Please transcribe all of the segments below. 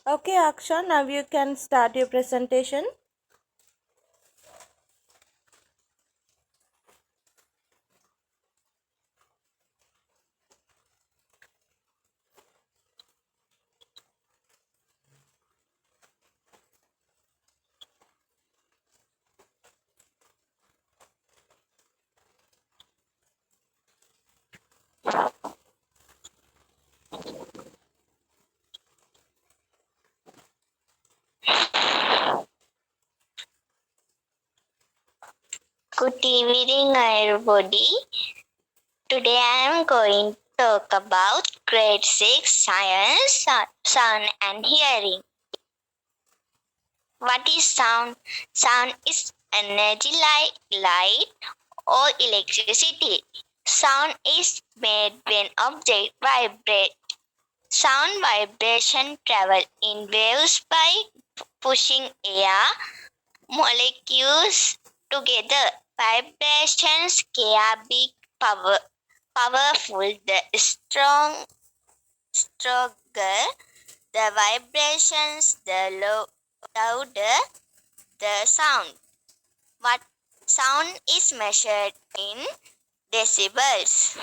Okay, Aksha, now you can start your presentation. Good evening, everybody. Today I am going to talk about grade 6 science, sound and hearing. What is sound? Sound is energy like light or electricity. Sound is made when objects vibrate. Sound vibration travel in waves by pushing air molecules together. Vibrations can be powerful. The stronger the vibrations, the louder the sound. What sound is measured in decibels.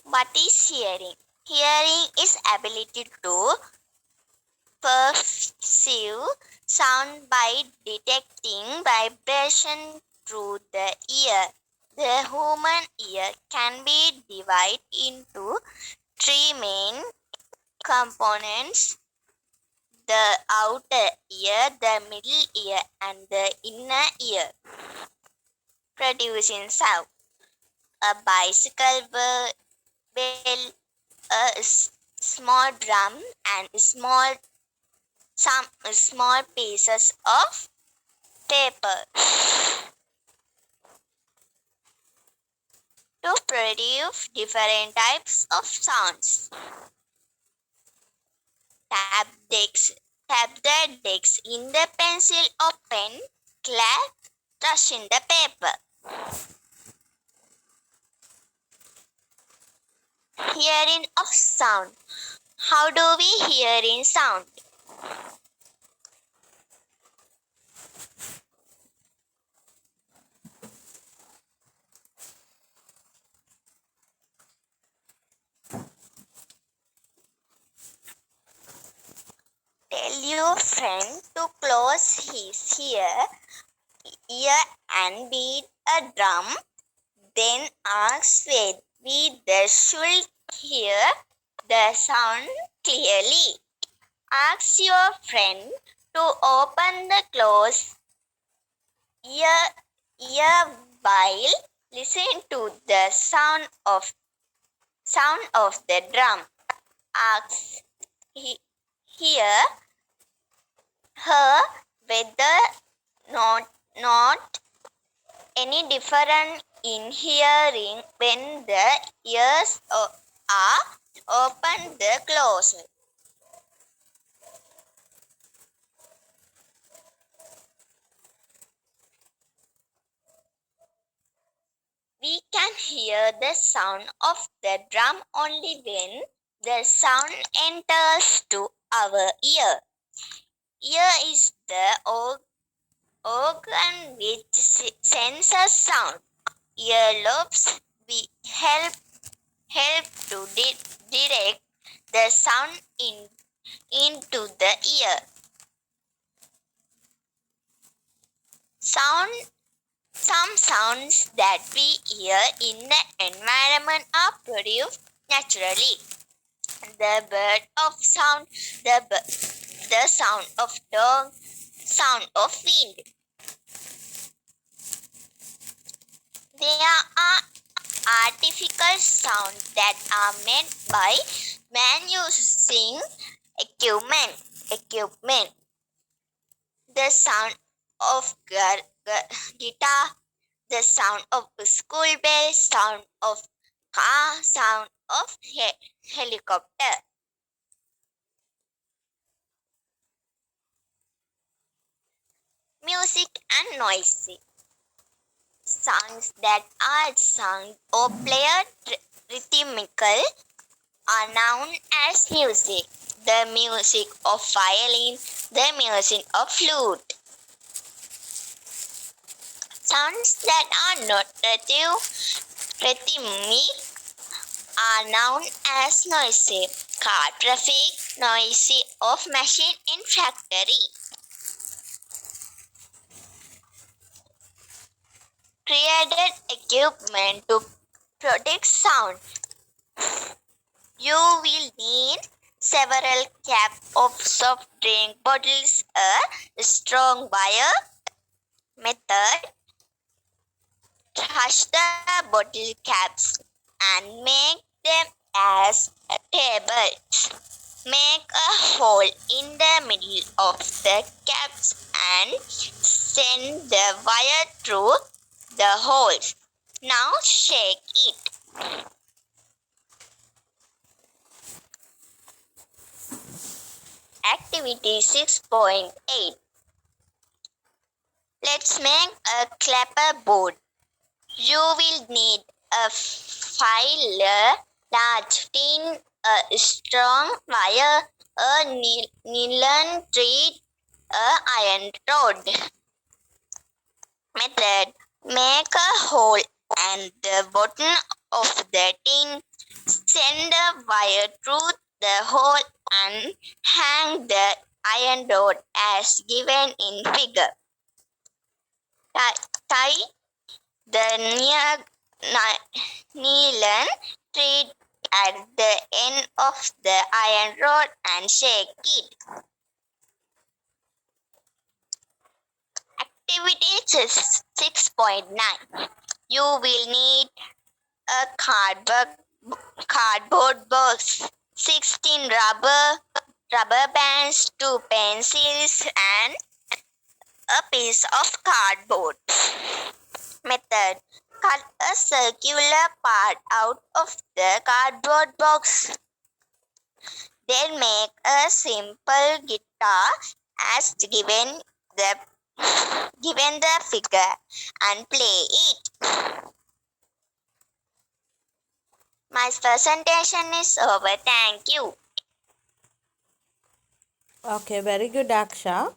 What is hearing? Hearing is ability to perceive sound by detecting vibration through the ear. The human ear can be divided into three main components: the outer ear, the middle ear, and the inner ear, producing sound. A bicycle bell, a small drum, and some small pieces of paper. To produce different types of sounds. Tap decks. Tap the decks in the pencil or pen, clap, touching the paper. Hearing of sound. How do we hear in sound? Tell your friend to close his ear and beat a drum. Then ask whether we should hear the sound clearly. Ask your friend to open the closed ear, ear while listening to the sound of the drum. Ask hear her whether not any different in hearing when the ears are open the closed. We can hear the sound of the drum only when the sound enters to our ear. Ear is the organ which senses sound. Earlobes we help to direct the sound into the ear. Some sounds that we hear in the environment are produced naturally. The bird of sound, the sound of dog, sound of wind. There are artificial sounds that are made by man using equipment. The sound of guitar, the sound of school bell, sound of car, sound of helicopter. Music and noisy sounds that are sung or played rhythmical are known as music. the music of violin, the music of flute. Sounds that are not rhythmic are known as noisy. Car traffic, noisy of machine in factory. Created equipment to protect sound. You will need several caps of soft drink bottles, a strong wire method. Touch the bottle caps and make them as tables. Make a hole in the middle of the caps and send the wire through the holes. Now shake it. Activity 6.8. Let's make a clapperboard. You will need a file, large tin, a strong wire, a nylon thread, a iron rod. Method: make a hole at the bottom of the tin, send the wire through the hole and hang the iron rod as given in figure. Tie the nylon thread at the end of the iron rod and shake it. Activity 6.9. You will need a cardboard box, 16 rubber bands, 2 pencils, and a piece of cardboard. Method: cut a circular part out of the cardboard box. Then make a simple guitar as given the figure and play it. My presentation is over. Thank you. Okay, very good, Aksha.